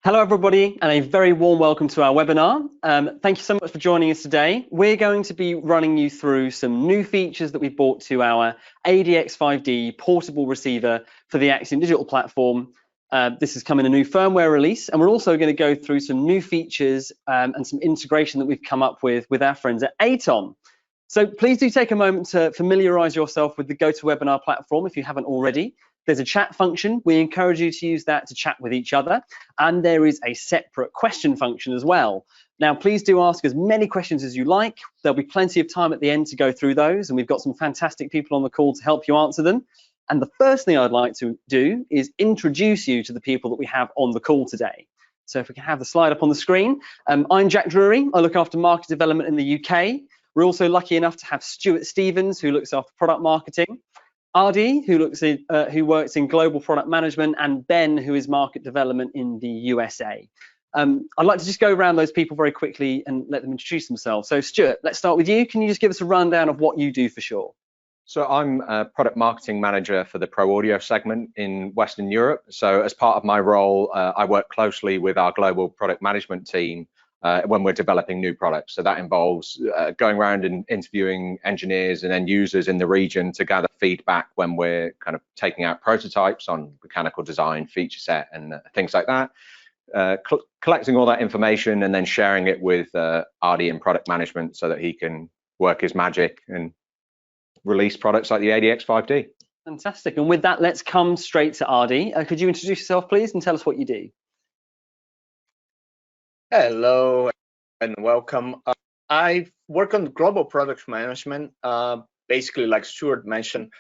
Hello everybody, and a very warm welcome to our webinar. Thank you so much for joining us today. We're going to be running you through some new features that we've brought to our ADX5D Portable Receiver for the Axient Digital platform. This has come in a new firmware release, and we're also going to go through some new features and some integration that we've come up with our friends at Aaton. So please do take a moment to familiarize yourself with the GoToWebinar platform if you haven't already. There's a chat function. We encourage you to use that to chat with each other. And there is a separate question function as well. Now, please do ask as many questions as you like. There'll be plenty of time at the end to go through those. And we've got some fantastic people on the call to help you answer them. And the first thing I'd like to do is introduce you to the people that we have on the call today. So if we can have the slide up on the screen. I'm Jack Drury. I look after market development in the UK. We're also lucky enough to have Stuart Stevens, who looks after product marketing. Ardi, who works in global product management, and Ben, who is market development in the USA. I'd like to just go around those people very quickly and let them introduce themselves. So Stuart, let's start with you. Can you just give us a rundown of what you do for Shure? So I'm a product marketing manager for the Pro Audio segment in Western Europe. So as part of my role, I work closely with our global product management team when we're developing new products. So that involves going around and interviewing engineers and end users in the region to gather feedback when we're kind of taking out prototypes on mechanical design, feature set, and things like that. Collecting all that information and then sharing it with Ardi in product management so that he can work his magic and release products like the ADX5D. Fantastic. And with that, let's come straight to Ardi. Could you introduce yourself, please, and tell us what you do? Hello and welcome. I work on global product management. Basically, like Stuart mentioned,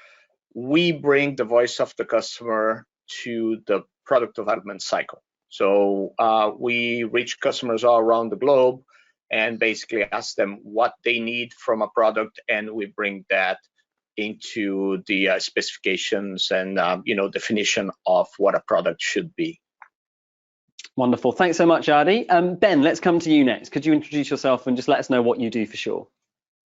we bring the voice of the customer to the product development cycle. So we reach customers all around the globe and basically ask them what they need from a product, and we bring that into the specifications and definition of what a product should be. Wonderful. Thanks so much, Ardi. Ben, let's come to you next. Could you introduce yourself and just let us know what you do for Shure?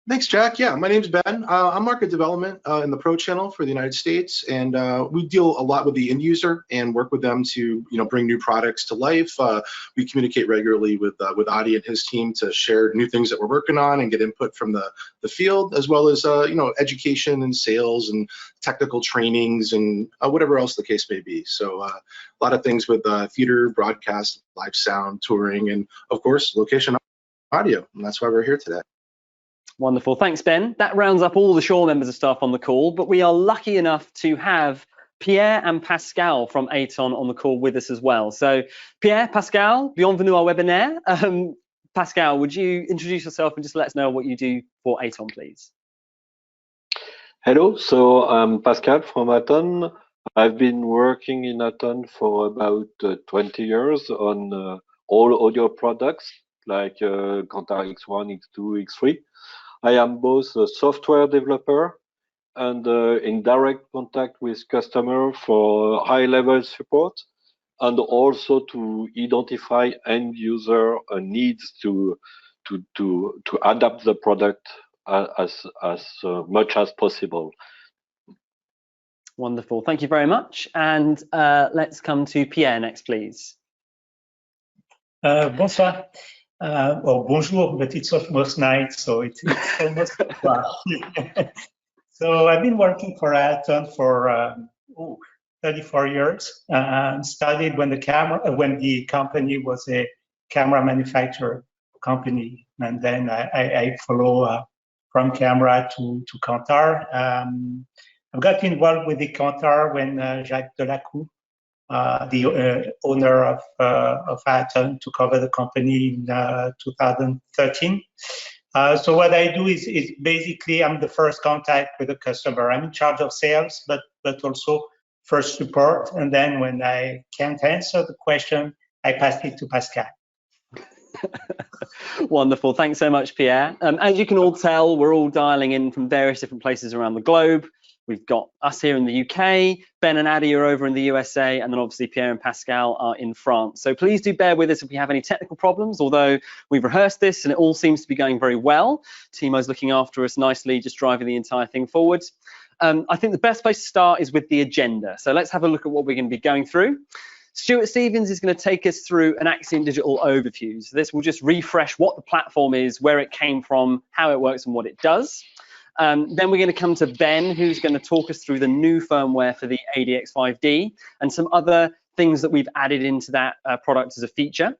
Thanks, Jack. Yeah, my name's Ben. I'm market development in the Pro channel for the United States, and we deal a lot with the end user and work with them to bring new products to life. We communicate regularly with Ardi and his team to share new things that we're working on and get input from the field, as well as education and sales and technical trainings and whatever else the case may be. So a lot of things with theater, broadcast, live sound, touring, and of course location audio, and that's why we're here today. Wonderful. Thanks, Ben. That rounds up all the Shure members of staff on the call, but we are lucky enough to have Pierre and Pascal from Aaton on the call with us as well. So Pierre, Pascal, bienvenue au webinaire. Pascal, would you introduce yourself and just let us know what you do for Aaton, please? Hello, so I'm Pascal from Aaton. I've been working in Aaton for about 20 years on all audio products like Kantar X1, X2, X3. I am both a software developer and in direct contact with customer for high-level support, and also to identify end user needs to adapt the product as much as possible. Wonderful. Thank you very much. And let's come to Pierre next, please. Bonsoir. Or bonjour, but it's almost night, so it's almost So I've been working for Aaton for 34 years. Started when the company was a camera manufacturer company, and then I follow from camera to Kantar. I got involved with the Kantar when Jacques Delacroix, the owner of Aaton, took over the company in 2013. So what I do is basically I'm the first contact with the customer. I'm in charge of sales, but also first support. And then when I can't answer the question, I pass it to Pascal. Wonderful. Thanks so much, Pierre. As you can all tell, we're all dialing in from various different places around the globe. We've got us here in the UK, Ben and Addy are over in the USA, and then obviously Pierre and Pascal are in France. So please do bear with us if we have any technical problems, although we've rehearsed this and it all seems to be going very well. Timo's looking after us nicely, just driving the entire thing forward. I think the best place to start is with the agenda. So let's have a look at what we're going to be going through. Stuart Stevens is going to take us through an Axient Digital overview. So this will just refresh what the platform is, where it came from, how it works and what it does. Then we're going to come to Ben, who's going to talk us through the new firmware for the ADX5D and some other things that we've added into that product as a feature.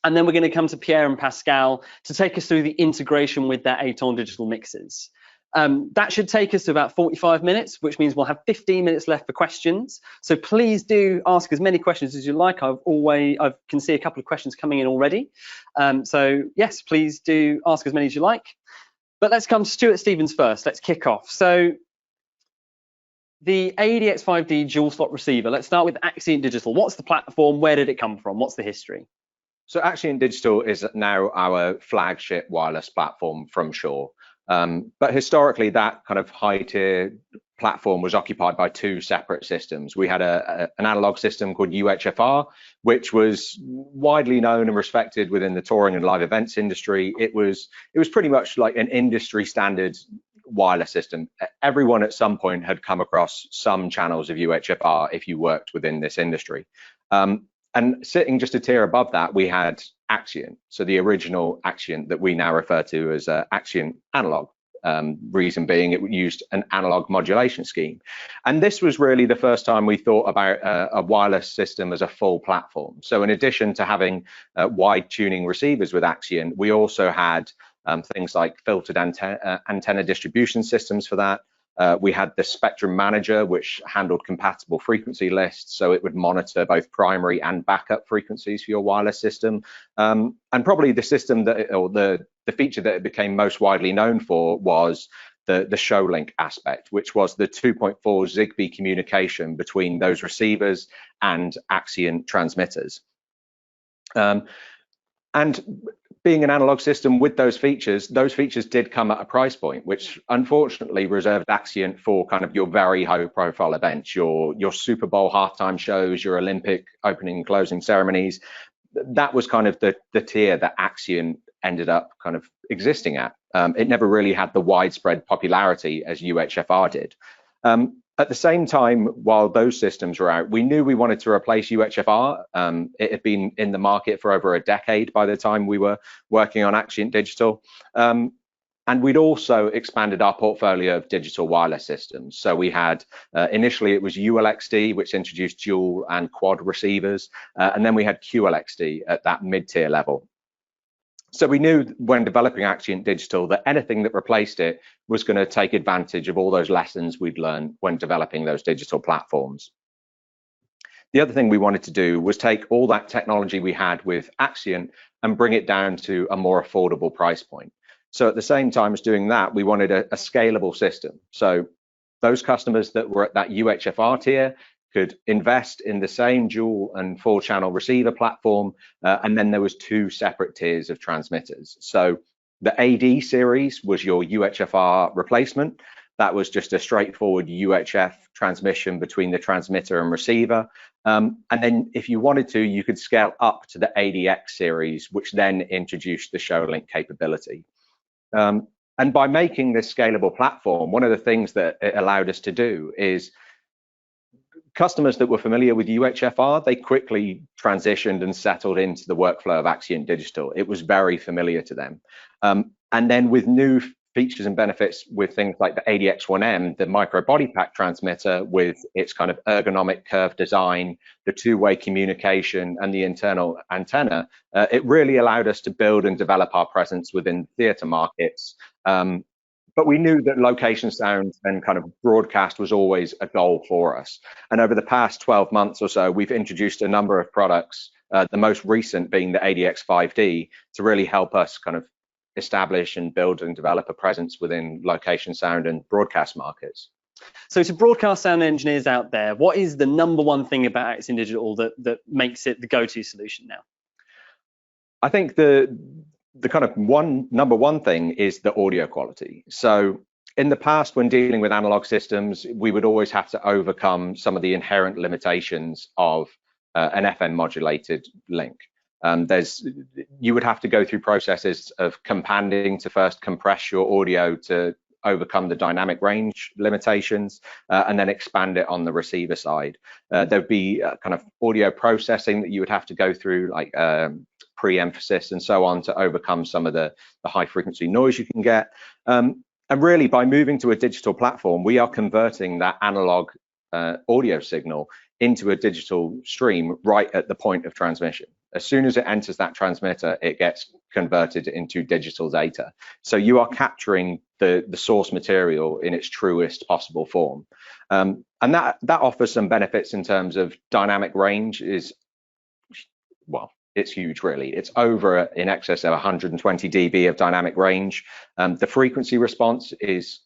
And then we're going to come to Pierre and Pascal to take us through the integration with their Aaton Digital mixers. That should take us to about 45 minutes, which means we'll have 15 minutes left for questions. So please do ask as many questions as you like. I can see a couple of questions coming in already. So yes, please do ask as many as you like. But let's come to Stuart Stevens first. Let's kick off. So the ADX5D dual slot receiver. Let's start with Axient Digital. What's the platform? Where did it come from? What's the history? So Axient Digital is now our flagship wireless platform from Shure. But historically, that kind of high-tier platform was occupied by two separate systems. We had an analog system called UHFR, which was widely known and respected within the touring and live events industry. It was pretty much like an industry standard wireless system. Everyone at some point had come across some channels of UHFR if you worked within this industry. And sitting just a tier above that, we had Axient, so the original Axient that we now refer to as Axient Analog. Reason being, it used an analog modulation scheme. And this was really the first time we thought about a wireless system as a full platform. So in addition to having wide tuning receivers with Axient, we also had things like filtered antenna distribution systems for that. We had the Spectrum Manager, which handled compatible frequency lists, so it would monitor both primary and backup frequencies for your wireless system. And probably the system that, or the feature that it became most widely known for was the ShowLink aspect, which was the 2.4 Zigbee communication between those receivers and Axient transmitters. And being an analog system with those features did come at a price point, which unfortunately reserved Axient for kind of your very high profile events, your Super Bowl halftime shows, your Olympic opening and closing ceremonies. That was kind of the tier that Axient ended up kind of existing at. It never really had the widespread popularity as UHFR did. At the same time, while those systems were out, we knew we wanted to replace UHFR. It had been in the market for over a decade by the time we were working on Axient Digital. And we'd also expanded our portfolio of digital wireless systems. So we had, initially it was Ulxd, which introduced dual and quad receivers. And then we had QLXD at that mid-tier level. So we knew when developing Axient Digital that anything that replaced it was going to take advantage of all those lessons we'd learned when developing those digital platforms. The other thing we wanted to do was take all that technology we had with Axient and bring it down to a more affordable price point. So at the same time as doing that, we wanted a scalable system. So those customers that were at that UHFR tier could invest in the same dual and full channel receiver platform, and then there was two separate tiers of transmitters. So the AD series was your UHFR replacement. That was just a straightforward UHF transmission between the transmitter and receiver. And then if you wanted to, you could scale up to the ADX series, which then introduced the ShowLink capability. And by making this scalable platform, one of the things that it allowed us to do is customers that were familiar with UHFR, they quickly transitioned and settled into the workflow of Axient Digital. It was very familiar to them. And then with new features and benefits with things like the ADX1M, the micro body pack transmitter with its kind of ergonomic curved design, the two-way communication and the internal antenna, it really allowed us to build and develop our presence within theater markets. But we knew that location sound and kind of broadcast was always a goal for us. And over the past 12 months or so, we've introduced a number of products, the most recent being the ADX5D, to really help us kind of establish and build and develop a presence within location sound and broadcast markets. So to broadcast sound engineers out there, what is the number one thing about Axient Digital that makes it the go-to solution now? I think the kind of number one thing is the audio quality. So in the past, when dealing with analog systems, we would always have to overcome some of the inherent limitations of an FM modulated link. You would have to go through processes of companding to first compress your audio to overcome the dynamic range limitations, and then expand it on the receiver side. There'd be kind of audio processing that you would have to go through, like pre-emphasis and so on, to overcome some of the high frequency noise you can get. And really, by moving to a digital platform, we are converting that analog audio signal into a digital stream right at the point of transmission. As soon as it enters that transmitter, it gets converted into digital data. So you are capturing the source material in its truest possible form. And that offers some benefits in terms of dynamic range. Well, it's huge, really. It's over in excess of 120 dB of dynamic range. The frequency response is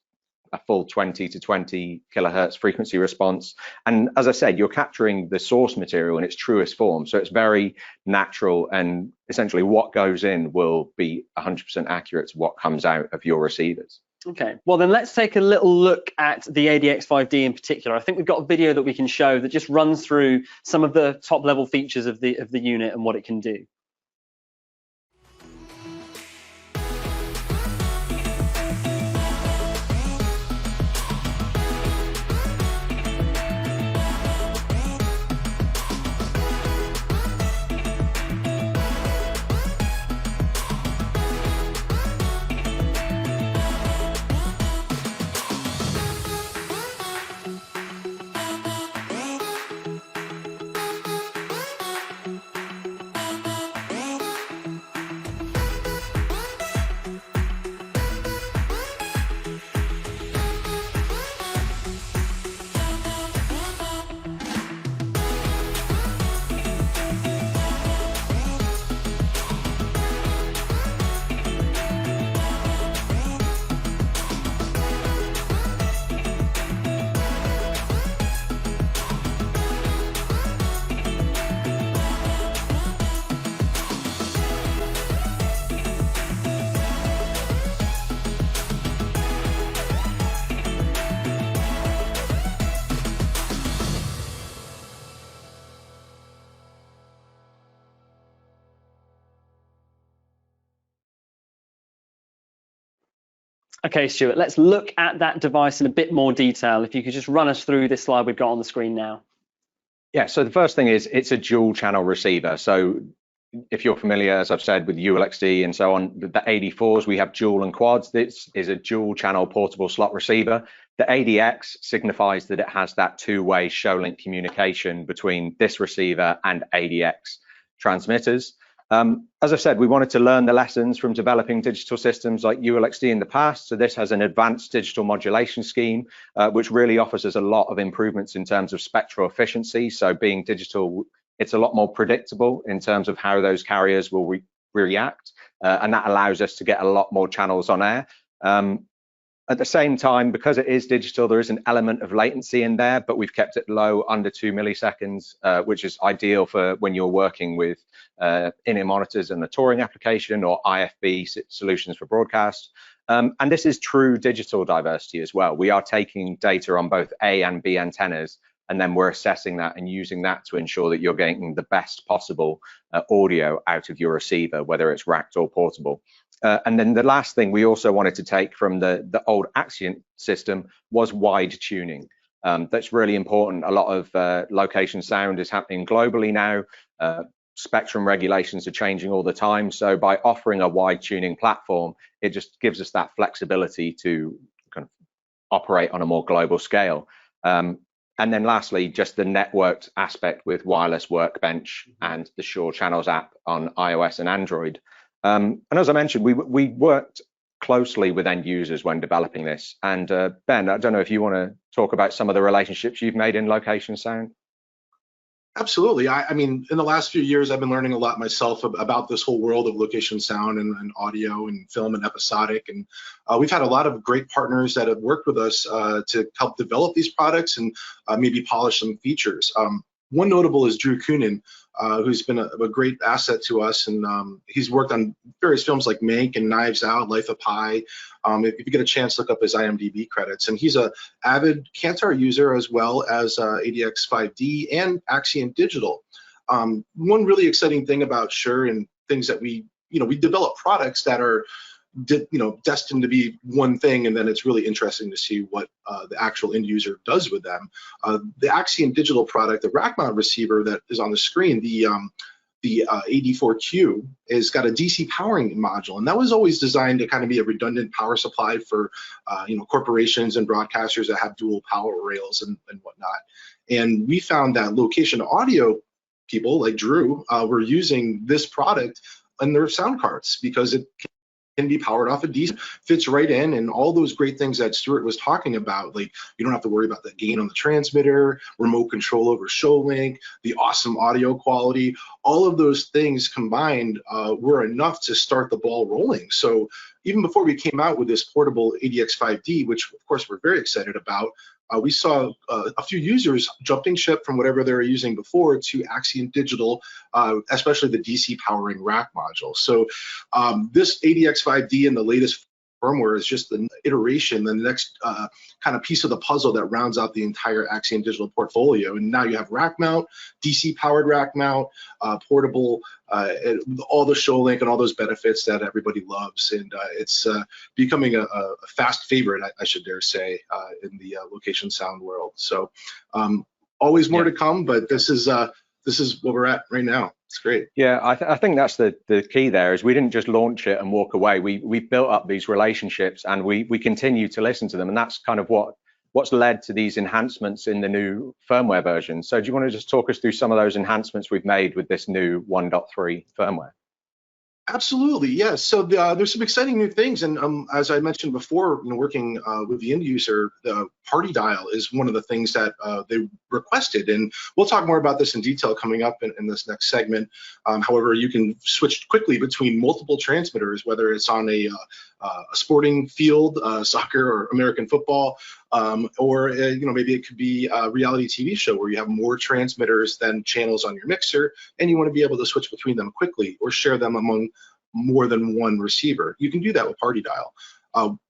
a full 20 to 20 kilohertz frequency response. And as I said, you're capturing the source material in its truest form. So it's very natural, and essentially what goes in will be 100% accurate to what comes out of your receivers. Okay, well then let's take a little look at the ADX5D in particular. I think we've got a video that we can show that just runs through some of the top level features of the unit and what it can do. Okay, Stuart, let's look at that device in a bit more detail. If you could just run us through this slide we've got on the screen now. Yeah, so the first thing is it's a dual channel receiver. So if you're familiar, as I've said, with Ulxd and so on, the AD4s, we have dual and quads. This is a dual channel portable slot receiver. The ADX signifies that it has that two-way show link communication between this receiver and ADX transmitters. As I've said, we wanted to learn the lessons from developing digital systems like Ulxd in the past. So this has an advanced digital modulation scheme, which really offers us a lot of improvements in terms of spectral efficiency. So being digital, it's a lot more predictable in terms of how those carriers will react. And that allows us to get a lot more channels on air. At the same time, because it is digital, there is an element of latency in there, but we've kept it low, under 2 milliseconds, which is ideal for when you're working with in-ear monitors and the touring application or IFB solutions for broadcast. And this is true digital diversity as well. We are taking data on both A and B antennas, and then we're assessing that and using that to ensure that you're getting the best possible audio out of your receiver, whether it's racked or portable. And then the last thing we also wanted to take from the old Axient system was wide tuning. That's really important. A lot of location sound is happening globally now. Spectrum regulations are changing all the time. So by offering a wide tuning platform, it just gives us that flexibility to kind of operate on a more global scale. And then lastly, just the networked aspect with wireless Workbench and the Shure Channels app on iOS and Android. And as I mentioned, we worked closely with end users when developing this. And Ben, I don't know if you want to talk about some of the relationships you've made in location sound. Absolutely. I mean, in the last few years, I've been learning a lot myself about this whole world of location sound and audio and film and episodic. And we've had a lot of great partners that have worked with us to help develop these products and maybe polish some features. One notable is Drew Coonan, who's been a great asset to us, and he's worked on various films like Mank and Knives Out, Life of Pi. If you get a chance, look up his IMDb credits. And he's an avid Kantar user as well as ADX5D and Axient Digital. One really exciting thing about Shure and things that we develop products that are destined to be one thing, and then it's really interesting to see what the actual end user does with them. The Axient Digital product, the rack mount receiver that is on the screen, the AD4Q, has got a DC powering module, and that was always designed to kind of be a redundant power supply for corporations and broadcasters that have dual power rails and whatnot. And we found that location audio people like Drew were using this product in their sound cards because it can be powered off a DC, fits right in, and all those great things that Stuart was talking about, like you don't have to worry about the gain on the transmitter, remote control over show link, the awesome audio quality, all of those things combined were enough to start the ball rolling. So even before we came out with this portable ADX5D, which of course we're very excited about, we saw a few users jumping ship from whatever they were using before to Axient Digital, especially the DC powering rack module. So this ADX5D and the latest firmware is just the iteration, the next kind of piece of the puzzle that rounds out the entire Axient Digital portfolio. And now you have rack mount, DC powered rack mount, portable, all the show link and all those benefits that everybody loves. And it's becoming a fast favorite, I should dare say, in the location sound world. So always more to come, but this is what we're at right now. It's great. Yeah, I think that's the key there, is we didn't just launch it and walk away. We built up these relationships, and we continue to listen to them, and that's kind of what's led to these enhancements in the new firmware version. So do you want to just talk us through some of those enhancements we've made with this new 1.3 firmware? Absolutely, yes. So there's some exciting new things, and as I mentioned before, working with the end user, the Partydial is one of the things that they requested, and we'll talk more about this in detail coming up in this next segment. However, you can switch quickly between multiple transmitters, whether it's on a sporting field, soccer or American football, or maybe it could be a reality TV show where you have more transmitters than channels on your mixer, and you want to be able to switch between them quickly or share them among more than one receiver. You can do that with Partydial.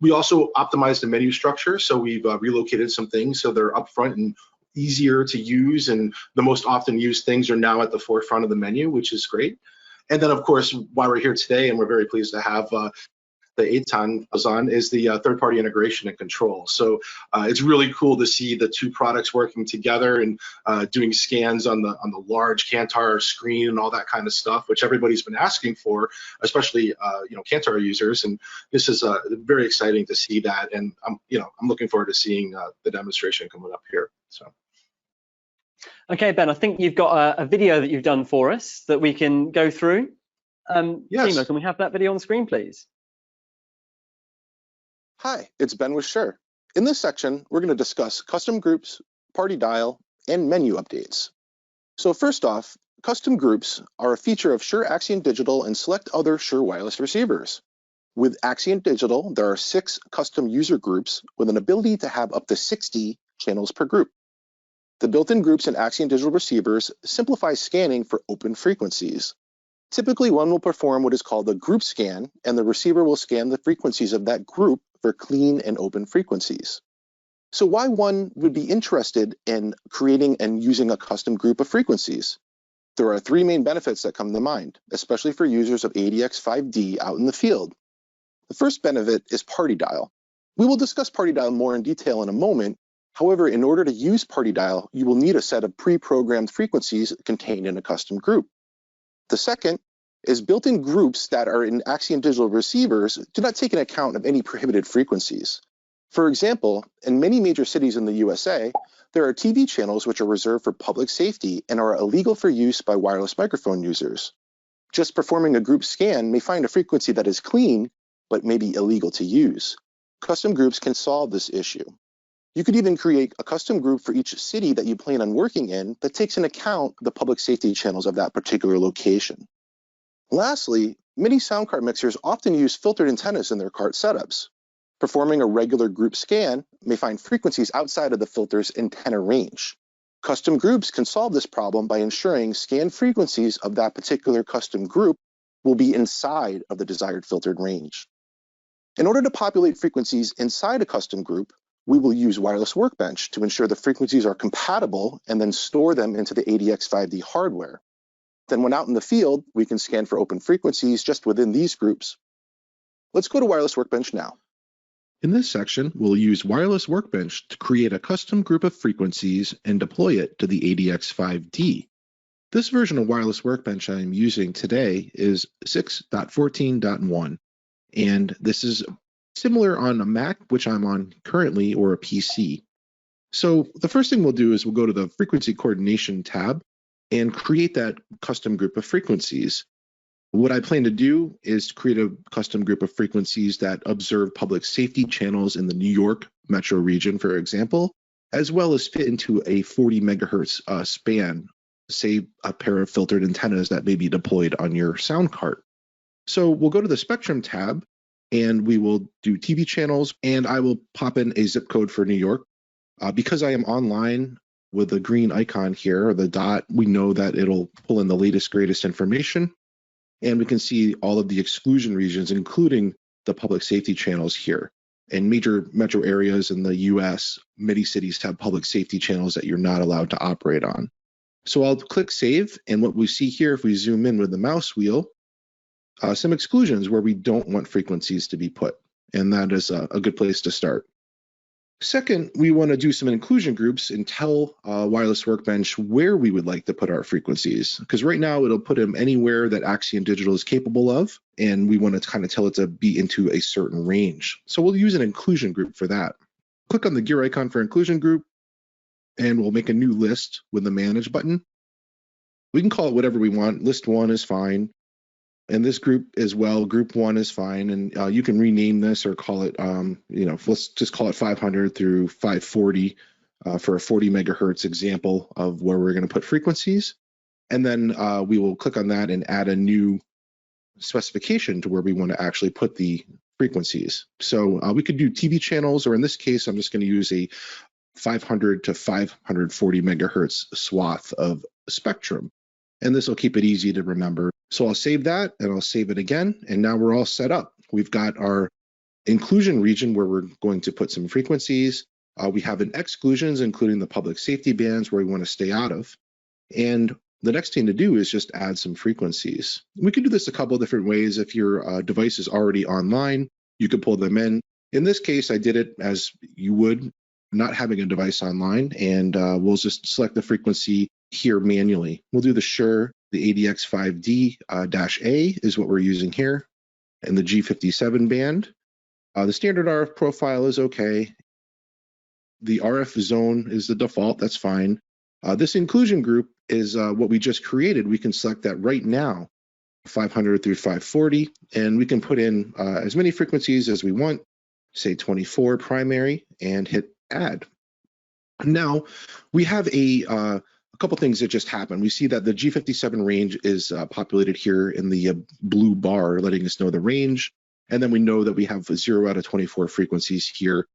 We also optimized the menu structure, so we've relocated some things so they're upfront and easier to use, and the most often used things are now at the forefront of the menu, which is great. And then, of course, why we're here today, and we're very pleased to have the Aaton on, is the third-party integration and control. So it's really cool to see the two products working together and doing scans on the large Kantar screen and all that kind of stuff, which everybody's been asking for, especially Kantar users. And this is very exciting to see that. And I'm looking forward to seeing the demonstration coming up here. So. Okay, Ben, I think you've got a video that you've done for us that we can go through. Yes. Timo, can we have that video on screen, please? Hi, it's Ben with Shure. In this section, we're going to discuss custom groups, Partydial, and menu updates. So first off, custom groups are a feature of Shure Axient Digital and select other Shure wireless receivers. With Axient Digital, there are 6 custom user groups with an ability to have up to 60 channels per group. The built-in groups in Axient Digital receivers simplify scanning for open frequencies. Typically, one will perform what is called a group scan, and the receiver will scan the frequencies of that group for clean and open frequencies. So why one would be interested in creating and using a custom group of frequencies? There are 3 main benefits that come to mind, especially for users of ADX5D out in the field. The first benefit is Partydial. We will discuss Partydial more in detail in a moment. However, in order to use Partydial, you will need a set of pre-programmed frequencies contained in a custom group. The second is built-in groups that are in Axient Digital receivers do not take into account of any prohibited frequencies. For example, in many major cities in the USA, there are TV channels which are reserved for public safety and are illegal for use by wireless microphone users. Just performing a group scan may find a frequency that is clean, but may be illegal to use. Custom groups can solve this issue. You could even create a custom group for each city that you plan on working in that takes into account the public safety channels of that particular location. Lastly, many sound card mixers often use filtered antennas in their cart setups. Performing a regular group scan may find frequencies outside of the filter's antenna range. Custom groups can solve this problem by ensuring scanned frequencies of that particular custom group will be inside of the desired filtered range. In order to populate frequencies inside a custom group, we will use Wireless Workbench to ensure the frequencies are compatible and then store them into the ADX5D hardware. Then when out in the field, we can scan for open frequencies just within these groups. Let's go to Wireless Workbench now. In this section, we'll use Wireless Workbench to create a custom group of frequencies and deploy it to the ADX5D. This version of Wireless Workbench I'm using today is 6.14.1, and this is similar on a Mac, which I'm on currently, or a PC. So the first thing we'll do is we'll go to the Frequency Coordination tab and create that custom group of frequencies. What I plan to do is create a custom group of frequencies that observe public safety channels in the New York metro region, for example, as well as fit into a 40 megahertz span, say a pair of filtered antennas that may be deployed on your sound cart. So we'll go to the Spectrum tab and we will do TV channels, and I will pop in a zip code for New York. Because I am online with the green icon here, or the dot, we know that it'll pull in the latest, greatest information. And we can see all of the exclusion regions, including the public safety channels here. In major metro areas in the US, many cities have public safety channels that you're not allowed to operate on. So I'll click Save, and what we see here, if we zoom in with the mouse wheel, some exclusions where we don't want frequencies to be put. And that is a good place to start. Second, we want to do some inclusion groups and tell Wireless Workbench where we would like to put our frequencies, because right now it'll put them anywhere that Axient Digital is capable of, and we want to kind of tell it to be into a certain range. So we'll use an inclusion group for that. Click on the gear icon for inclusion group, and we'll make a new list with the Manage button. We can call it whatever we want. List 1 is fine. And this group as well, group 1 is fine. And you can rename this or call it, let's just call it 500 through 540 for a 40 megahertz example of where we're going to put frequencies. And then we will click on that and add a new specification to where we want to actually put the frequencies. So we could do TV channels, or in this case, I'm just going to use a 500 to 540 megahertz swath of spectrum. And this will keep it easy to remember. So I'll save that and I'll save it again. And now we're all set up. We've got our inclusion region where we're going to put some frequencies. We have an exclusions, including the public safety bands where we want to stay out of. And the next thing to do is just add some frequencies. We can do this a couple of different ways. If your device is already online, you could pull them in. In this case, I did it as you would, not having a device online, and we'll just select the frequency here manually. We'll do the Shure, the ADX5D-A is what we're using here, and the G57 band. The standard RF profile is okay. The RF zone is the default, that's fine. This inclusion group is what we just created. We can select that right now, 500 through 540, and we can put in as many frequencies as we want, say 24 primary, and hit add. Now we have a couple things that just happened. We see that the G57 range is populated here in the blue bar, letting us know the range. And then we know that we have 0 out of 24 frequencies here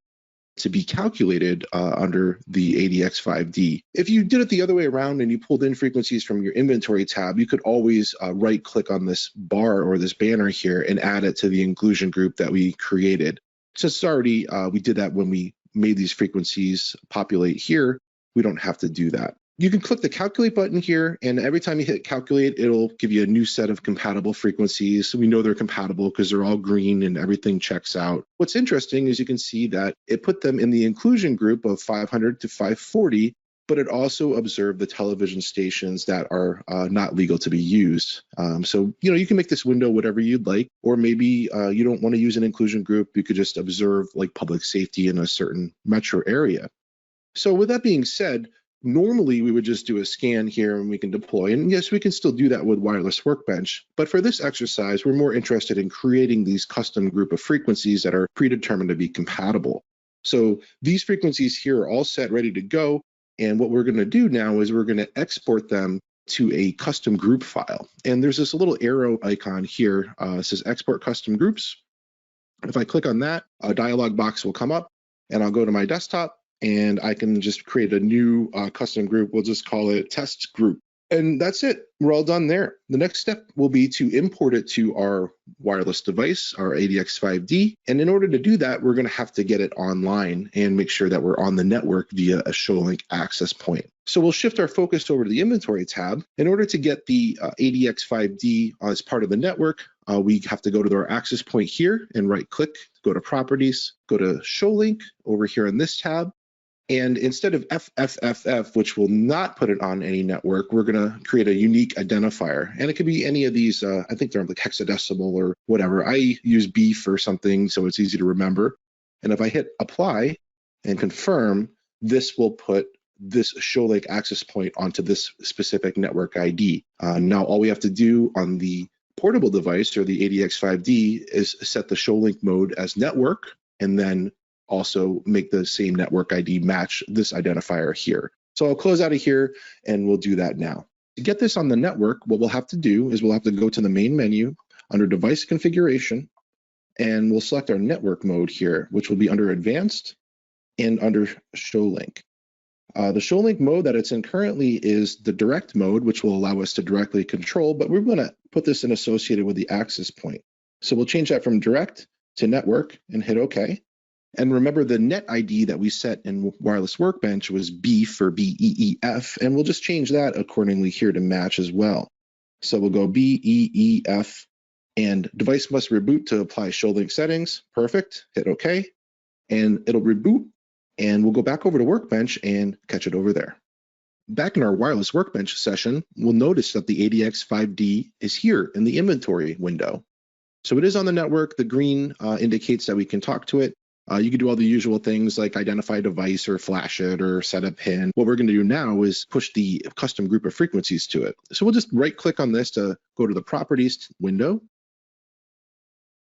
to be calculated under the ADX5D. If you did it the other way around and you pulled in frequencies from your inventory tab, you could always right click on this bar or this banner here and add it to the inclusion group that we created. Since it's already, we did that when we made these frequencies populate here, we don't have to do that. You can click the calculate button here, and every time you hit calculate, it'll give you a new set of compatible frequencies. So we know they're compatible because they're all green and everything checks out. What's interesting is you can see that it put them in the inclusion group of 500 to 540, but it also observed the television stations that are not legal to be used. So, you can make this window whatever you'd like, or maybe you don't want to use an inclusion group. You could just observe like public safety in a certain metro area. So with that being said, normally we would just do a scan here and we can deploy. And yes, we can still do that with Wireless Workbench. But for this exercise, we're more interested in creating these custom group of frequencies that are predetermined to be compatible. So these frequencies here are all set, ready to go. And what we're going to do now is we're going to export them to a custom group file. And there's this little arrow icon here. It says Export Custom Groups. If I click on that, a dialog box will come up, and I'll go to my desktop, and I can just create a new custom group. We'll just call it Test Group. And that's it. We're all done there. The next step will be to import it to our wireless device, our ADX5D. And in order to do that, we're going to have to get it online and make sure that we're on the network via a ShoreLink access point. So we'll shift our focus over to the inventory tab. In order to get the ADX5D as part of the network, we have to go to our access point here and right click, go to properties, go to ShoreLink over here in this tab. And instead of FFFF, which will not put it on any network, we're going to create a unique identifier. And it could be any of these, I think they're like hexadecimal or whatever. I use beef or something, so it's easy to remember. And if I hit apply and confirm, this will put this ShoreLink access point onto this specific network ID. Now, all we have to do on the portable device or the ADX5D is set the ShoreLink mode as network, and then also make the same network ID match this identifier here. So I'll close out of here and we'll do that now. To get this on the network, what we'll have to do is we'll have to go to the main menu under device configuration, and we'll select our network mode here, which will be under advanced and under ShoreLink. The ShoreLink mode that it's in currently is the direct mode, which will allow us to directly control, but we're going to put this in associated with the access point. So we'll change that from direct to network and hit OK. And remember, the net ID that we set in Wireless Workbench was BEEF or BEEF, and we'll just change that accordingly here to match as well. So we'll go BEEF, and device must reboot to apply ShoreLink settings. Perfect. Hit OK, and it'll reboot, and we'll go back over to Workbench and catch it over there. Back in our Wireless Workbench session, we'll notice that the ADX5D is here in the inventory window. So it is on the network. The green indicates that we can talk to it. You can do all the usual things like identify a device or flash it or set a pin. What we're going to do now is push the custom group of frequencies to it. So we'll just right click on this to go to the properties window.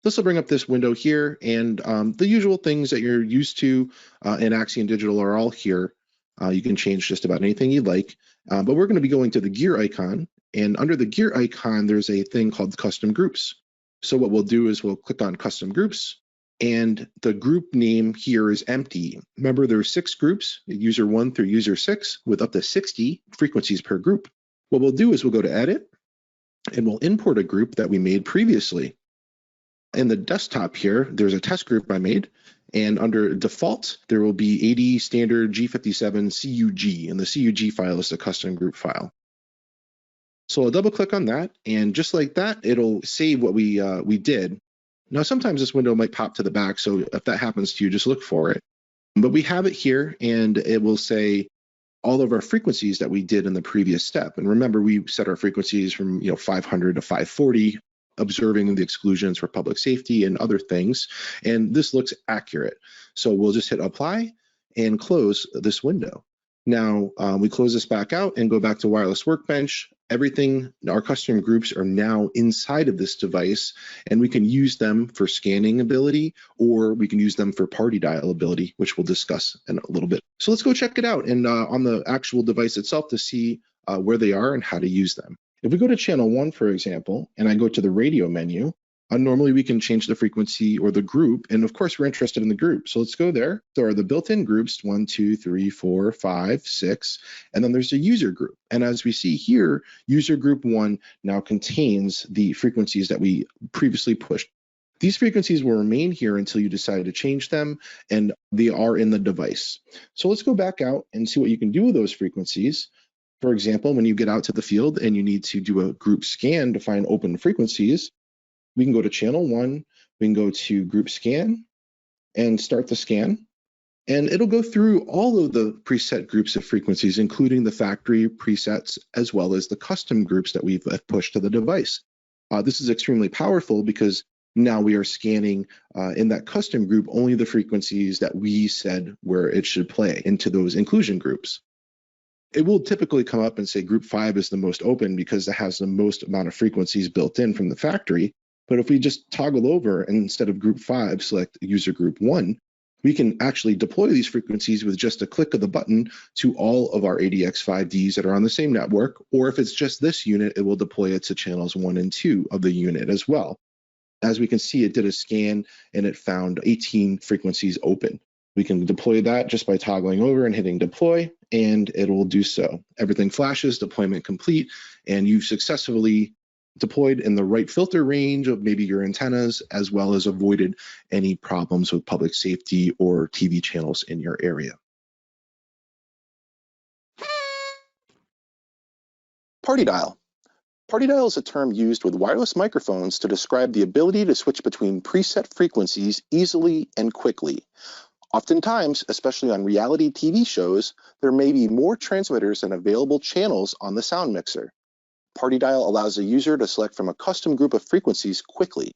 This will bring up this window here, and the usual things that you're used to in Axient Digital are all here. You can change just about anything you'd like, but we're going to be going to the gear icon, and under the gear icon, there's a thing called custom groups. So what we'll do is we'll click on custom groups, and the group name here is empty. Remember, there are 6 groups, user 1 through user 6, with up to 60 frequencies per group. What we'll do is we'll go to edit, and we'll import a group that we made previously. In the desktop here, there's a test group I made, and under default, there will be 80 standard G57 CUG, and the CUG file is the custom group file. So I'll double click on that, and just like that, it'll save what we did. Now, sometimes this window might pop to the back, so if that happens to you, just look for it. But we have it here, and it will say all of our frequencies that we did in the previous step. And remember, we set our frequencies from 500 to 540, observing the exclusions for public safety and other things. And this looks accurate. So we'll just hit apply and close this window. Now, we close this back out and go back to Wireless Workbench. Everything, our custom groups are now inside of this device, and we can use them for scanning ability, or we can use them for Partydial ability, which we'll discuss in a little bit. So let's go check it out and on the actual device itself to see where they are and how to use them. If we go to channel 1, for example, and I go to the radio menu, normally we can change the frequency or the group, and of course we're interested in the group. So let's go there. There are the built-in groups, 1, 2, 3, 4, 5, 6, and then there's a user group. And as we see here, user group 1 now contains the frequencies that we previously pushed. These frequencies will remain here until you decide to change them, and they are in the device. So let's go back out and see what you can do with those frequencies. For example, when you get out to the field and you need to do a group scan to find open frequencies, we can go to channel 1, we can go to group scan and start the scan. And it'll go through all of the preset groups of frequencies, including the factory presets, as well as the custom groups that we've pushed to the device. This is extremely powerful because now we are scanning in that custom group only the frequencies that we said where it should play into those inclusion groups. It will typically come up and say group 5 is the most open because it has the most amount of frequencies built in from the factory. But if we just toggle over and instead of group 5, select user group 1, we can actually deploy these frequencies with just a click of the button to all of our ADX5Ds that are on the same network. Or if it's just this unit, it will deploy it to channels 1 and 2 of the unit as well. As we can see, it did a scan and it found 18 frequencies open. We can deploy that just by toggling over and hitting deploy, and it will do so. Everything flashes, deployment complete, and you've successfully deployed in the right filter range of maybe your antennas, as well as avoided any problems with public safety or TV channels in your area. Partydial. Partydial is a term used with wireless microphones to describe the ability to switch between preset frequencies easily and quickly. Oftentimes, especially on reality TV shows, there may be more transmitters than available channels on the sound mixer. Partydial allows the user to select from a custom group of frequencies quickly.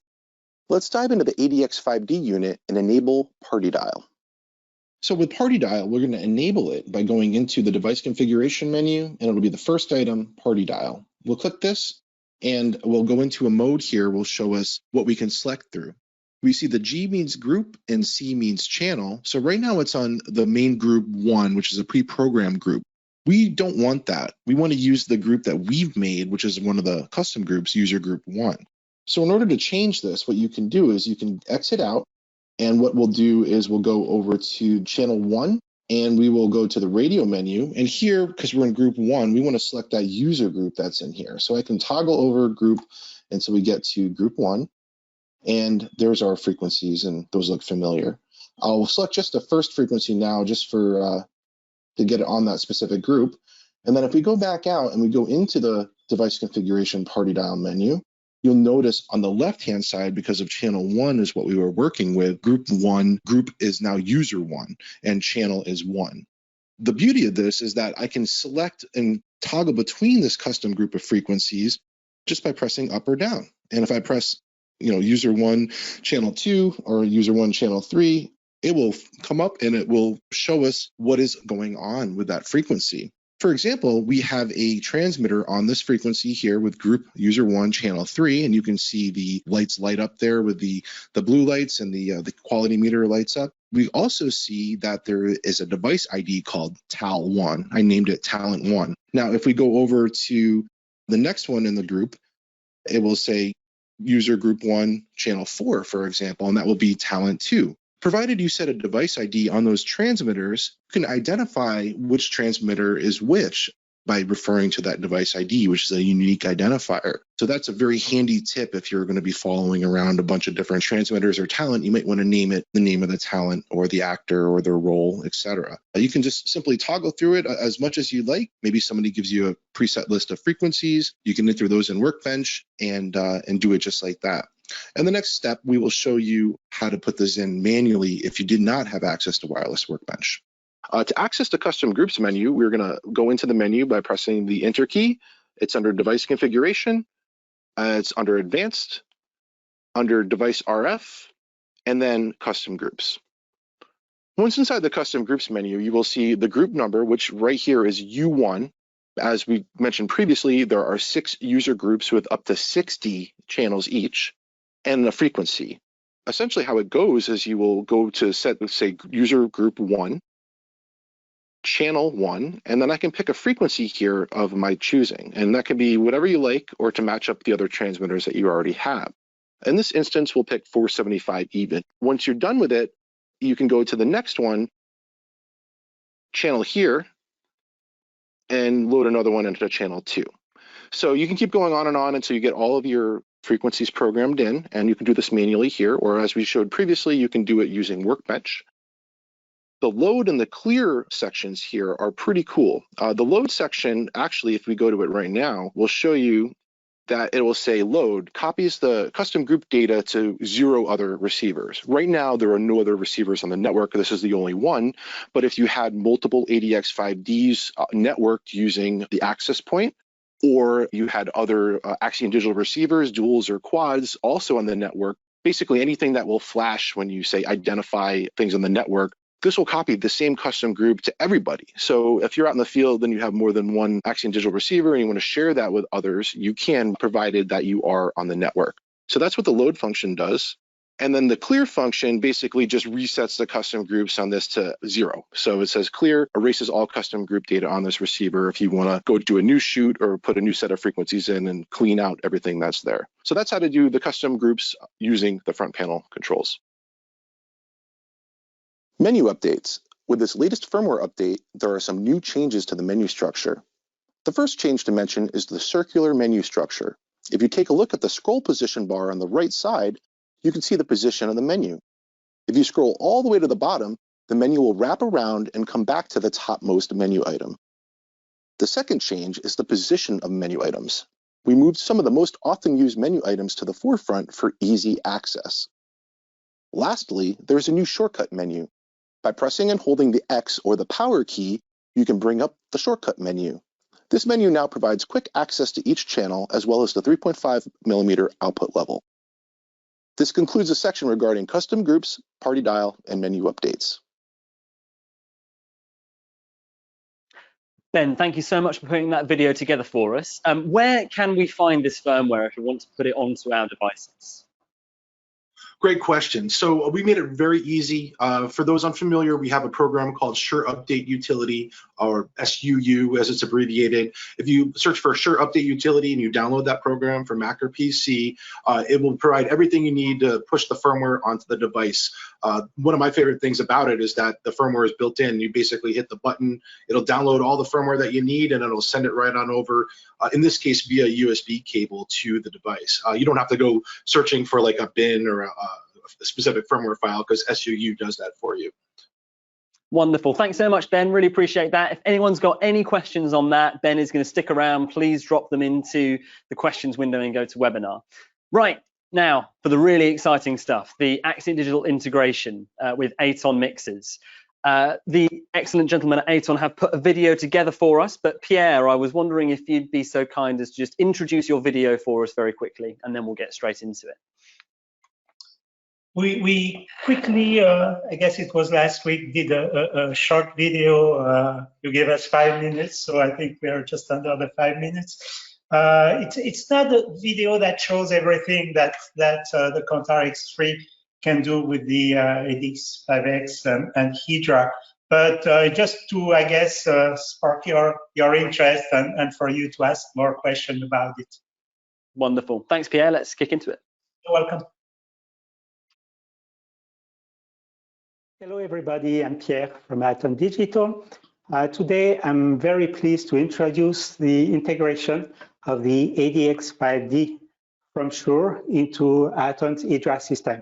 Let's dive into the ADX5D unit and enable Partydial. So with Partydial, we're going to enable it by going into the device configuration menu, and it'll be the first item, Partydial. We'll click this, and we'll go into a mode here. Will show us what we can select through. We see the G means group and C means channel. So right now it's on the main group 1, which is a pre-programmed group. We don't want that. We want to use the group that we've made, which is one of the custom groups, user group 1. So in order to change this, what you can do is you can exit out, and what we'll do is we'll go over to channel 1, and we will go to the radio menu. And here, because we're in group 1, we want to select that user group that's in here. So I can toggle over group until we get to group 1. And there's our frequencies, and those look familiar. I'll select just the first frequency now, just for to get it on that specific group. And then if we go back out and we go into the device configuration Partydial menu, you'll notice on the left-hand side, because of channel 1 is what we were working with, group 1, group is now user 1, and channel is 1. The beauty of this is that I can select and toggle between this custom group of frequencies just by pressing up or down. And if I press user 1 channel 2 or user 1 channel 3, it will come up and it will show us what is going on with that frequency. For example, we have a transmitter on this frequency here with group user 1 channel 3, and you can see the lights light up there with the blue lights, and the quality meter lights up. We also see that there is a device ID called TAL1. I named it Talent1. Now, if we go over to the next one in the group, it will say user group 1 channel 4, for example, and that will be Talent 2. Provided you set a device ID on those transmitters, you can identify which transmitter is which by referring to that device ID, which is a unique identifier. So that's a very handy tip if you're going to be following around a bunch of different transmitters or talent. You might want to name it the name of the talent or the actor or their role, etc. You can just simply toggle through it as much as you like. Maybe somebody gives you a preset list of frequencies. You can enter those in Workbench and do it just like that. And the next step, we will show you how to put this in manually if you did not have access to Wireless Workbench. To access the custom groups menu, we're going to go into the menu by pressing the Enter key. It's under Device Configuration. It's under Advanced, under Device RF, and then Custom Groups. Once inside the Custom Groups menu, you will see the group number, which right here is U1. As we mentioned previously, there are 6 user groups with up to 60 channels each, and a frequency. Essentially how it goes is you will go to set, let's say, user group 1, channel 1, and then I can pick a frequency here of my choosing, and that can be whatever you like or to match up the other transmitters that you already have. In this instance, we'll pick 475 even. Once you're done with it, you can go to the next one, channel here, and load another one into channel 2. So you can keep going on and on until you get all of your frequencies programmed in, and you can do this manually here, or as we showed previously, you can do it using Workbench. The load and the clear sections here are pretty cool. The load section, actually, if we go to it right now, will show you that it will say load copies the custom group data to 0 other receivers. Right now, there are no other receivers on the network. This is the only one. But if you had multiple ADX5Ds networked using the access point, or you had other Axient Digital receivers, duals or quads also on the network, basically anything that will flash when you say identify things on the network, this will copy the same custom group to everybody. So if you're out in the field and you have more than one Axient Digital receiver and you want to share that with others, you can, provided that you are on the network. So that's what the load function does. And then the clear function basically just resets the custom groups on this to 0. So it says clear, erases all custom group data on this receiver if you want to go do a new shoot or put a new set of frequencies in and clean out everything that's there. So that's how to do the custom groups using the front panel controls. Menu updates. With this latest firmware update, there are some new changes to the menu structure. The first change to mention is the circular menu structure. If you take a look at the scroll position bar on the right side, you can see the position of the menu. If you scroll all the way to the bottom, the menu will wrap around and come back to the topmost menu item. The second change is the position of menu items. We moved some of the most often used menu items to the forefront for easy access. Lastly, there is a new shortcut menu. By pressing and holding the X or the power key, you can bring up the shortcut menu. This menu now provides quick access to each channel as well as the 3.5mm output level. This concludes the section regarding custom groups, Partydial, and menu updates. Ben, thank you so much for putting that video together for us. Where can we find this firmware if we want to put it onto our devices? Great question. So we made it very easy. For those unfamiliar, we have a program called Shure Update Utility, or SUU as it's abbreviated. If you search for Shure Update Utility and you download that program for Mac or PC, it will provide everything you need to push the firmware onto the device. One of my favorite things about it is that the firmware is built in. You basically hit the button, it'll download all the firmware that you need, and it'll send it right on over, in this case, via USB cable to the device. You don't have to go searching for like a bin or a specific firmware file because SUU does that for you. Wonderful. Thanks so much, Ben. Really appreciate that. If anyone's got any questions on that, Ben is going to stick around. Please drop them into the questions window and go to webinar. Right, now for the really exciting stuff, the Axient Digital integration with Aaton mixers. The excellent gentlemen at Aaton have put a video together for us, but Pierre, I was wondering if you'd be so kind as to just introduce your video for us very quickly, and then we'll get straight into it. We quickly, I guess it was last week, did a short video. You gave us 5 minutes, so I think we are just under the 5 minutes. It's not a video that shows everything that the Contar X3 can do with the ADX5X and Hydra, but just to, I guess, spark your interest and for you to ask more questions about it. Wonderful. Thanks, Pierre. Let's kick into it. You're welcome. Hello, everybody. I'm Pierre from Aaton Digital. Today, I'm very pleased to introduce the integration of the ADX5D from Shure into Aaton's Hydra system.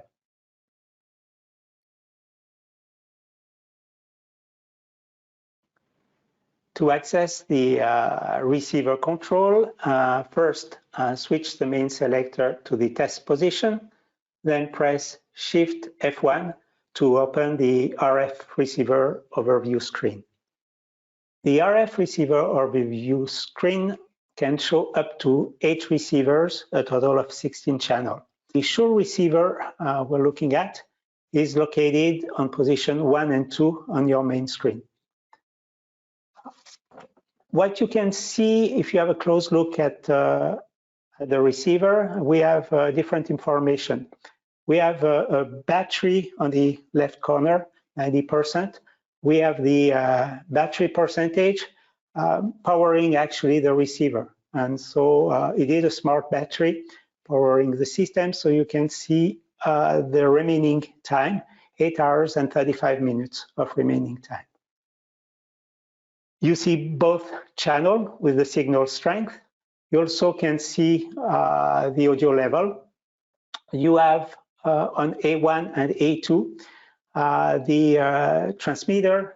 To access the receiver control, first switch the main selector to the test position, then press Shift F1 to open the RF receiver overview screen. The RF receiver overview screen can show up to 8 receivers, a total of 16 channels. The Shure receiver we're looking at is located on position 1 and 2 on your main screen. What you can see if you have a close look at the receiver, we have different information. We have a battery on the left corner, 90%. We have the battery percentage powering actually the receiver. And so it is a smart battery powering the system. So you can see the remaining time, 8 hours and 35 minutes of remaining time. You see both channels with the signal strength. You also can see the audio level. You have on A1 and A2, the transmitter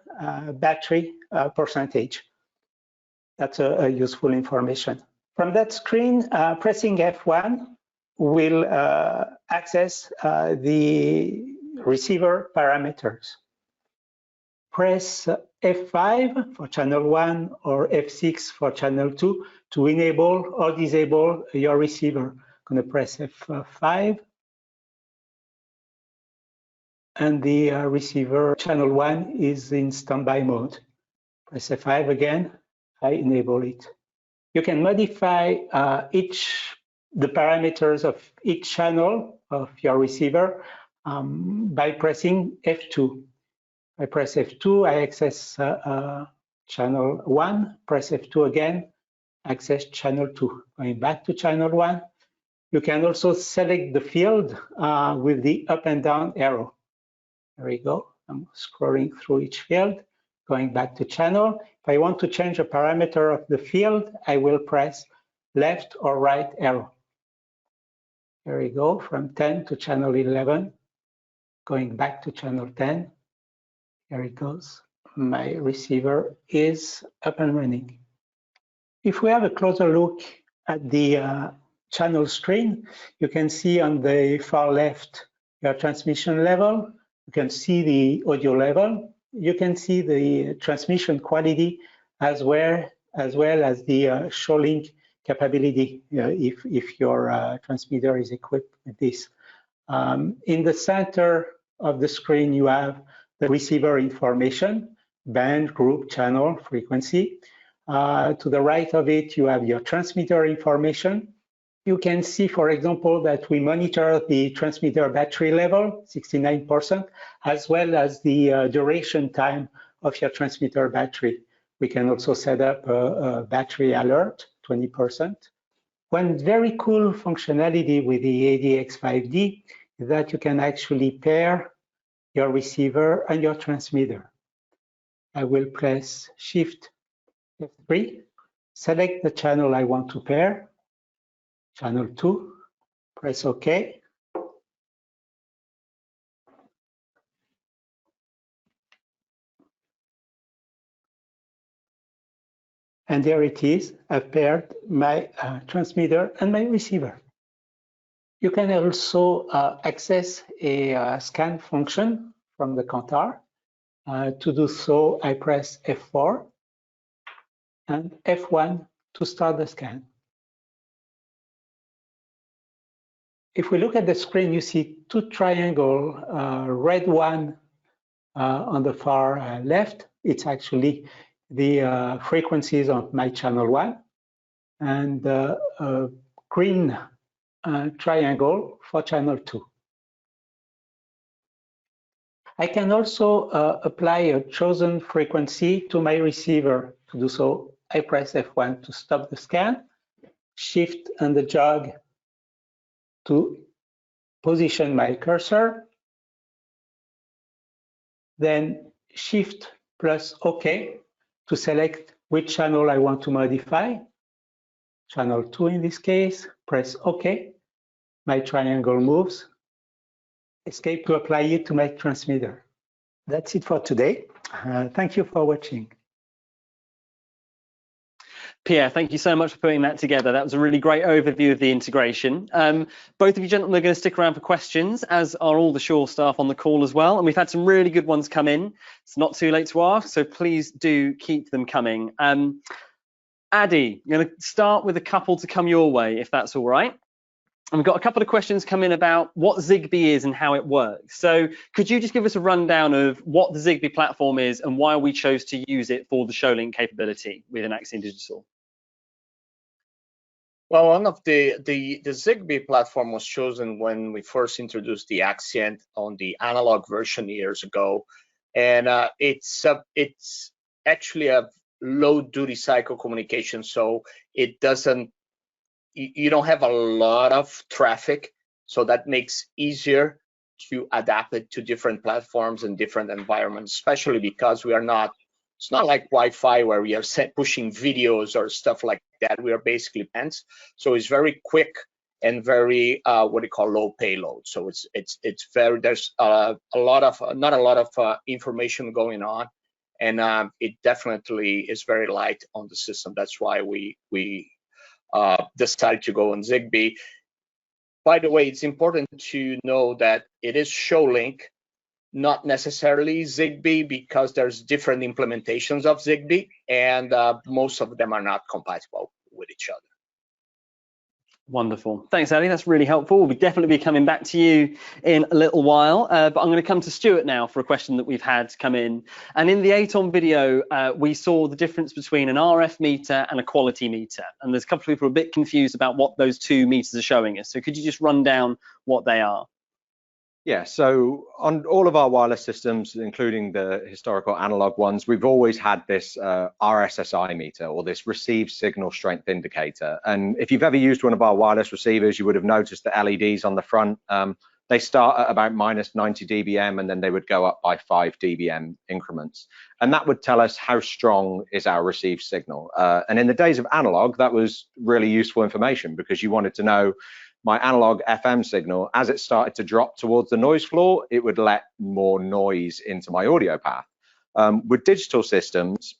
battery percentage. That's a useful information. From that screen, pressing F1 will access the receiver parameters. Press F5 for channel 1 or F6 for channel 2 to enable or disable your receiver. I'm going to press F5. And the receiver channel 1 is in standby mode. Press F5 again, I enable it. You can modify the parameters of each channel of your receiver by pressing F2. I press F2, I access channel 1, press F2 again, access channel 2. Going back to channel 1, you can also select the field with the up and down arrow. There we go. I'm scrolling through each field, going back to channel. If I want to change a parameter of the field, I will press left or right arrow. There we go, from 10 to channel 11, going back to channel 10. Here it goes. My receiver is up and running. If we have a closer look at the channel screen, you can see on the far left your transmission level. You can see the audio level. You can see the transmission quality as well as the show link capability if your transmitter is equipped with this. In the center of the screen, you have the receiver information, band, group, channel, frequency. To the right of it, you have your transmitter information. You can see, for example, that we monitor the transmitter battery level, 69%, as well as the duration time of your transmitter battery. We can also set up a battery alert, 20%. One very cool functionality with the ADX5D is that you can actually pair your receiver and your transmitter. I will press Shift F3, select the channel I want to pair, channel 2, press OK. And there it is. I've paired my transmitter and my receiver. You can also access a scan function from the Kantar. To do so, I press F4 and F1 to start the scan. If we look at the screen, you see two triangles, red one on the far left. It's actually the frequencies of my channel 1, and a green triangle for channel 2. I can also apply a chosen frequency to my receiver. To do so, I press F1 to stop the scan, Shift and the jog to position my cursor, then Shift plus OK to select which channel I want to modify. Channel 2 in this case, press OK. My triangle moves. Escape to apply it to my transmitter. That's it for today. Thank you for watching. Pierre, thank you so much for putting that together. That was a really great overview of the integration. Both of you gentlemen are going to stick around for questions, as are all the Shure staff on the call as well. And we've had some really good ones come in. It's not too late to ask, so please do keep them coming. Addy, I'm going to start with a couple to come your way, if that's all right. And we've got a couple of questions come in about what Zigbee is and how it works. So could you just give us a rundown of what the Zigbee platform is and why we chose to use it for the show link capability within Axient Digital? Well, one of the Zigbee platform was chosen when we first introduced the Axient on the analog version years ago, and it's actually a low duty cycle communication, so it doesn't. You don't have a lot of traffic, so that makes easier to adapt it to different platforms and different environments, especially because we are not, it's not like Wi-Fi where we are pushing videos or stuff like that. We are basically bands, so it's very quick and very what do you call low payload. So it's very, there's a lot of not a lot of information going on, and it definitely is very light on the system. That's why we decided to go on Zigbee. By the way, it's important to know that it is show link, not necessarily Zigbee, because there's different implementations of Zigbee, and most of them are not compatible with each other. Wonderful. Thanks, Ali. That's really helpful. We'll definitely be coming back to you in a little while, but I'm going to come to Stuart now for a question that we've had come in. And in the Aaton video, we saw the difference between an RF meter and a quality meter. And there's a couple of people a bit confused about what those two meters are showing us. So could you just run down what they are? Yeah, so on all of our wireless systems, including the historical analog ones, we've always had this Rssi meter, or this received signal strength indicator. And if you've ever used one of our wireless receivers, you would have noticed the LEDs on the front. they start at about minus 90 dBm, and then they would go up by 5 dBm increments. And that would tell us how strong is our received signal. And in the days of analog, that was really useful information, because you wanted to know my analog FM signal, as it started to drop towards the noise floor, it would let more noise into my audio path. With digital systems,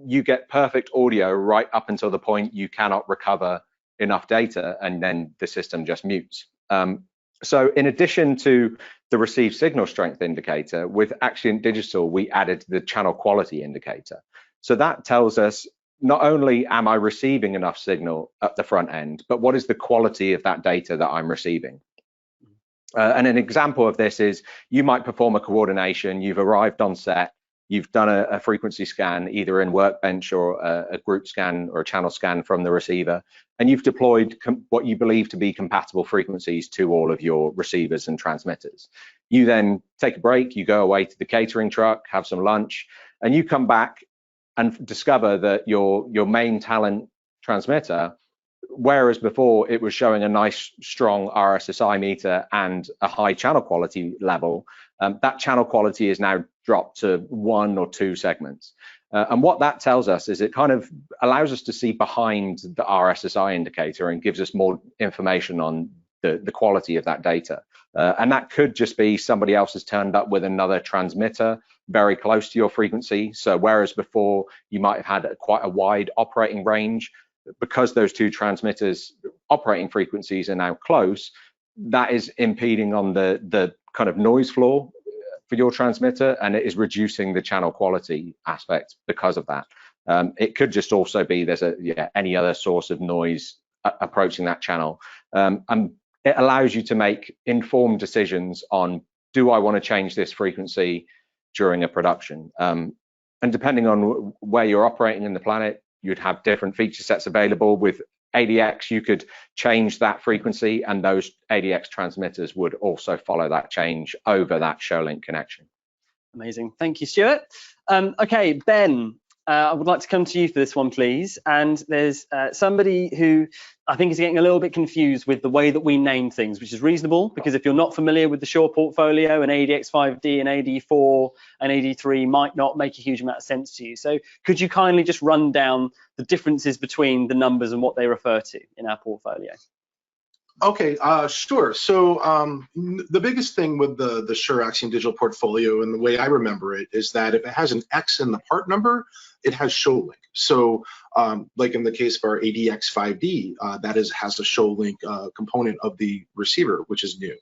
you get perfect audio right up until the point you cannot recover enough data, and then the system just mutes. So in addition to the received signal strength indicator, with Axient Digital, we added the channel quality indicator. So that tells us not only am I receiving enough signal at the front end, but what is the quality of that data that I'm receiving. And an example of this is you might perform a coordination, you've arrived on set, you've done a frequency scan, either in Workbench or a group scan or a channel scan from the receiver, and you've deployed what you believe to be compatible frequencies to all of your receivers and transmitters. You then take a break, you go away to the catering truck, have some lunch, and you come back and discover that your main talent transmitter, whereas before it was showing a nice strong Rssi meter and a high channel quality level, that channel quality is now dropped to 1 or 2 segments. And what that tells us is it kind of allows us to see behind the RSSI indicator and gives us more information on the quality of that data. And that could just be somebody else has turned up with another transmitter very close to your frequency. So whereas before you might have had quite a wide operating range, because those 2 transmitters operating frequencies are now close, that is impeding on the kind of noise floor for your transmitter, and it is reducing the channel quality aspect because of that. It could just also be there's any other source of noise approaching that channel. And it allows you to make informed decisions on, do I want to change this frequency during a production? And depending on where you're operating in the planet, you'd have different feature sets available. With ADX, you could change that frequency, and those ADX transmitters would also follow that change over that ShoreLink connection. Amazing. Thank you, Stuart. Okay, Ben, I would like to come to you for this one, please. And there's somebody who I think is getting a little bit confused with the way that we name things, which is reasonable, because if you're not familiar with the Shure portfolio, an ADX5D, an AD4, an AD3 might not make a huge amount of sense to you. So could you kindly just run down the differences between the numbers and what they refer to in our portfolio? Okay, sure. So the biggest thing with the Shure Axient Digital portfolio, and the way I remember it, is that if it has an X in the part number, it has ShoreLink. So like in the case of our ADX5D, that has a ShoreLink component of the receiver, which is new.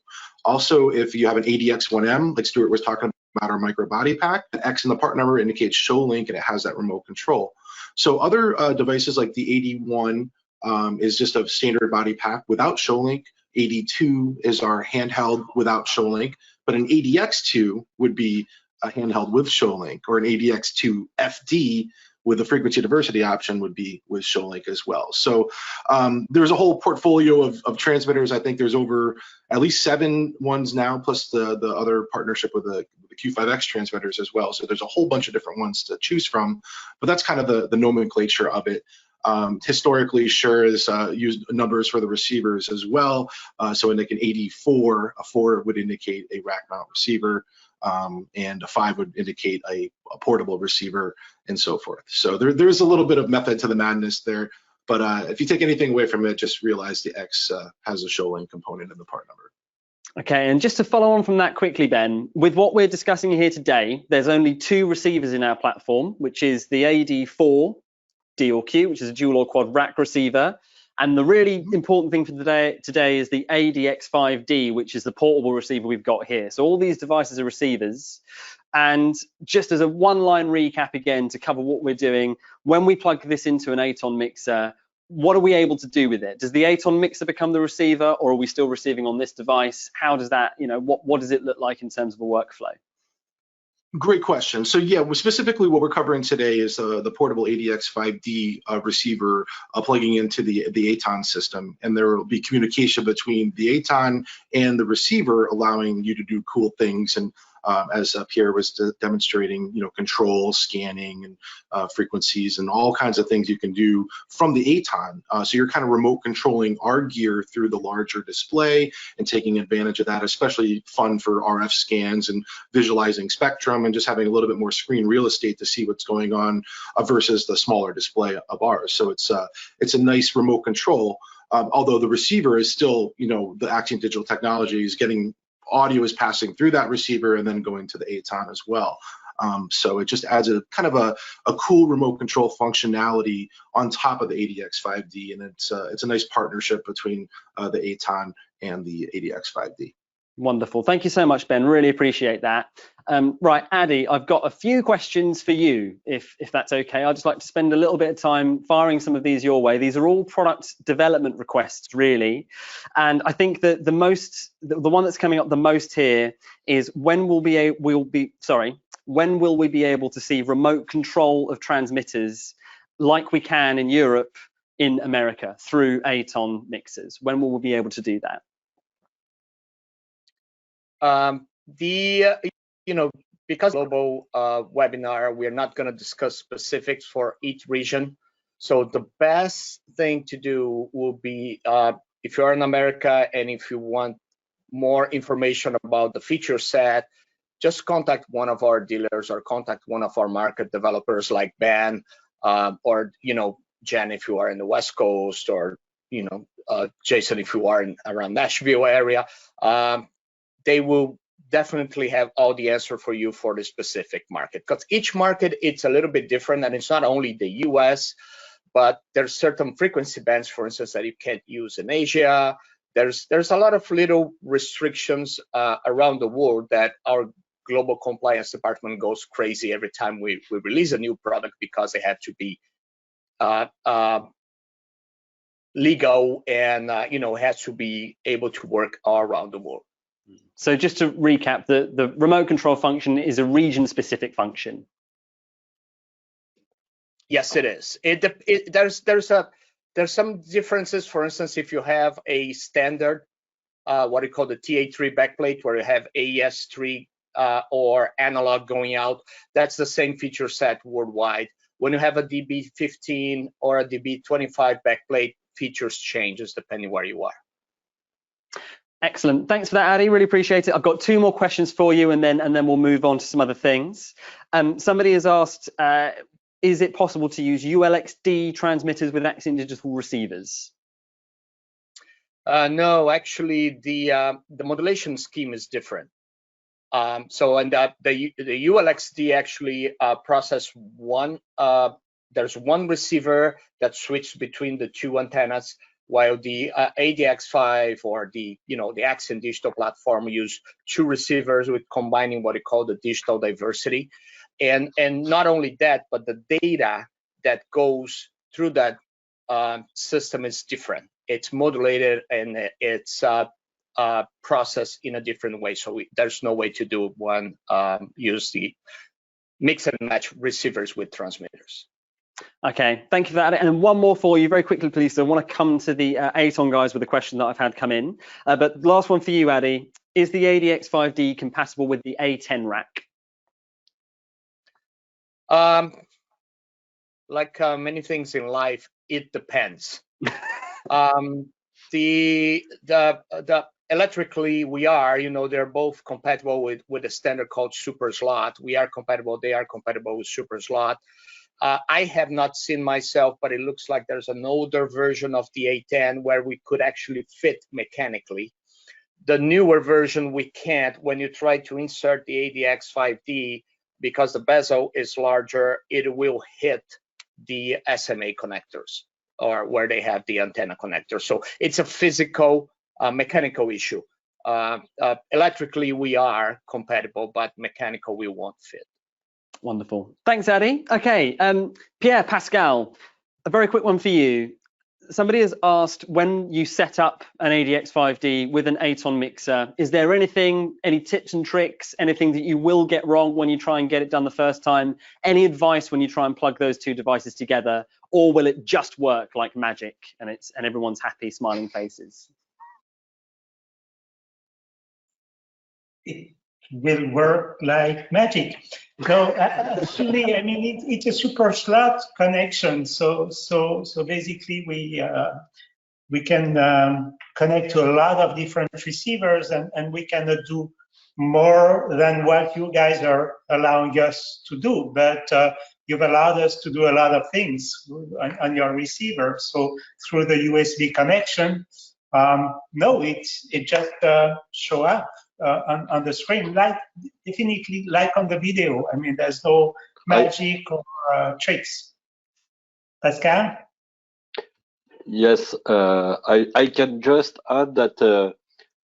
Also, if you have an ADX1M, like Stuart was talking about our micro body pack, the X in the part number indicates ShoreLink, and it has that remote control. So other devices like the AD1 is just a standard body pack without ShoreLink. AD2 is our handheld without ShoreLink, but an ADX2 would be a handheld with ShoreLink, or an ADX2 FD with the frequency diversity option would be with ShoreLink as well. So there's a whole portfolio of transmitters. I think there's over at least 7 ones now, plus the other partnership with the Q5X transmitters as well. So there's a whole bunch of different ones to choose from, but that's kind of the nomenclature of it. Historically, Shure has used numbers for the receivers as well. So in like an AD4, a 4 would indicate a rack mount receiver, and a 5 would indicate a portable receiver, and so forth. So there's a little bit of method to the madness there, but if you take anything away from it, just realize the X has a ShoreLink component in the part number. Okay, and just to follow on from that quickly, Ben, with what we're discussing here today, there's only 2 receivers in our platform, which is the AD4 D or Q, which is a dual or quad rack receiver. And the really important thing for today is the ADX5D, which is the portable receiver we've got here. So all these devices are receivers. And just as a one-line recap again to cover what we're doing, when we plug this into an Aaton mixer, what are we able to do with it? Does the Aaton mixer become the receiver, or are we still receiving on this device? How does that, what does it look like in terms of a workflow? Great question. So yeah, specifically what we're covering today is the portable ADX5D receiver plugging into the Aaton system, and there will be communication between the Aaton and the receiver, allowing you to do cool things. And as Pierre was demonstrating, control, scanning, and frequencies, and all kinds of things you can do from the Aaton. So you're kind of remote controlling our gear through the larger display and taking advantage of that, especially fun for RF scans and visualizing spectrum and just having a little bit more screen real estate to see what's going on versus the smaller display of ours. So it's a nice remote control. Although the receiver is still, the Axient Digital technology is getting audio is passing through that receiver and then going to the Aaton as well. So it just adds a kind of a cool remote control functionality on top of the ADX5D, and it's a nice partnership between the Aaton and the ADX5D. Wonderful. Thank you so much, Ben. Really appreciate that. Right, Addy, I've got a few questions for you, if that's okay. I'd just like to spend a little bit of time firing some of these your way. These are all product development requests, really. And I think that the one that's coming up the most here is when will we be able to see remote control of transmitters like we can in Europe, in America, through Aaton mixers? When will we be able to do that? Because global webinar, we're not going to discuss specifics for each region. So the best thing to do will be, if you're in America and if you want more information about the feature set, just contact one of our dealers or contact one of our market developers like Ben, or Jen if you are in the West Coast, or Jason if you are around Nashville area. They will definitely have all the answer for you for the specific market, because each market, it's a little bit different, and it's not only the US, but there's certain frequency bands, for instance, that you can't use in Asia. There's a lot of little restrictions around the world that our global compliance department goes crazy every time we release a new product, because they have to be legal and has to be able to work all around the world. So just to recap, the remote control function is a region-specific function. Yes, it is. There's some differences. For instance, if you have a standard, what we call the TA3 backplate, where you have AES3 or analog going out, that's the same feature set worldwide. When you have a DB15 or a DB25 backplate, features changes depending where you are. Excellent. Thanks for that, Addy. Really appreciate it. I've got two more questions for you, and then we'll move on to some other things. Somebody has asked, is it possible to use Ulxd transmitters with Axient Digital receivers? No, actually, the modulation scheme is different. So the Ulxd actually process one. There's one receiver that switches between the two antennas, while the ADX5 or the Axient Digital platform use two receivers with combining what we call the digital diversity. And not only that, but the data that goes through that system is different. It's modulated and it's processed in a different way. So there's no way to do one, use the mix and match receivers with transmitters. Okay, thank you for that. And one more for you very quickly, please. So I want to come to the Aaton guys with a question that I've had come in. But last one for you, Addy. Is the ADX5D compatible with the A10 Rack? Like many things in life, it depends. The electrically we are, they're both compatible with a standard called Super Slot. We are compatible, they are compatible with Super Slot. I have not seen myself, but it looks like there's an older version of the A10 where we could actually fit mechanically. The newer version we can't. When you try to insert the ADX5D, because the bezel is larger, it will hit the SMA connectors, or where they have the antenna connector. So it's a physical, mechanical issue. Electrically we are compatible, but mechanical we won't fit. Wonderful. Thanks, Addy. Okay, Pierre, Pascal, a very quick one for you. Somebody has asked, when you set up an ADX5D with an Aaton mixer, is there any tips and tricks, anything that you will get wrong when you try and get it done the first time? Any advice when you try and plug those two devices together, or will it just work like magic and everyone's happy, smiling faces? will work like magic. So actually, I mean, it's a super slot connection. So basically, we can connect to a lot of different receivers, and we cannot do more than what you guys are allowing us to do. But you've allowed us to do a lot of things on your receiver. So through the USB connection, no, it just show up on the screen, like definitely like on the video. I mean, there's no magic or tricks. Pascal? Yes, I can just add that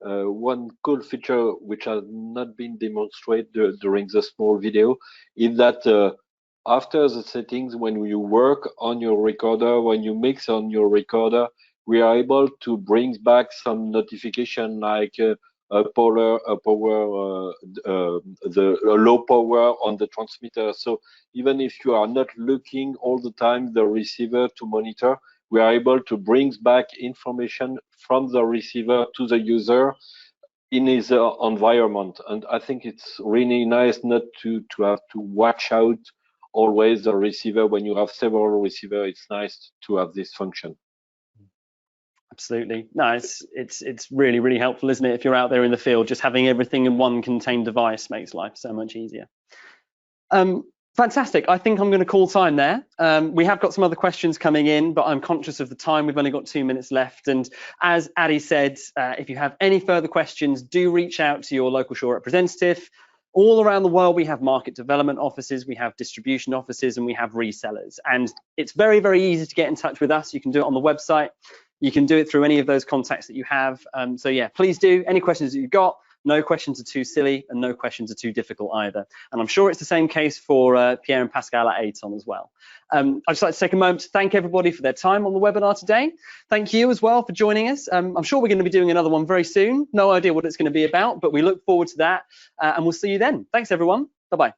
one cool feature which has not been demonstrated during the small video is that after the settings, when you work on your recorder, when you mix on your recorder, we are able to bring back some notification like a low power on the transmitter. So even if you are not looking all the time the receiver to monitor, we are able to bring back information from the receiver to the user in his environment. And I think it's really nice not to have to watch out always the receiver. When you have several receivers, it's nice to have this function. Absolutely. No, it's really, really helpful, isn't it? If you're out there in the field, just having everything in one contained device makes life so much easier. Fantastic. I think I'm going to call time there. We have got some other questions coming in, but I'm conscious of the time. We've only got 2 minutes left. And as Adi said, if you have any further questions, do reach out to your local Shure representative. All around the world, we have market development offices, we have distribution offices, and we have resellers. And it's very, very easy to get in touch with us. You can do it on the website. You can do it through any of those contacts that you have. So yeah, please do. Any questions that you've got, no questions are too silly and no questions are too difficult either. And I'm sure it's the same case for Pierre and Pascal at Aaton as well. I'd just like to take a moment to thank everybody for their time on the webinar today. Thank you as well for joining us. I'm sure we're going to be doing another one very soon. No idea what it's going to be about, but we look forward to that and we'll see you then. Thanks everyone. Bye-bye.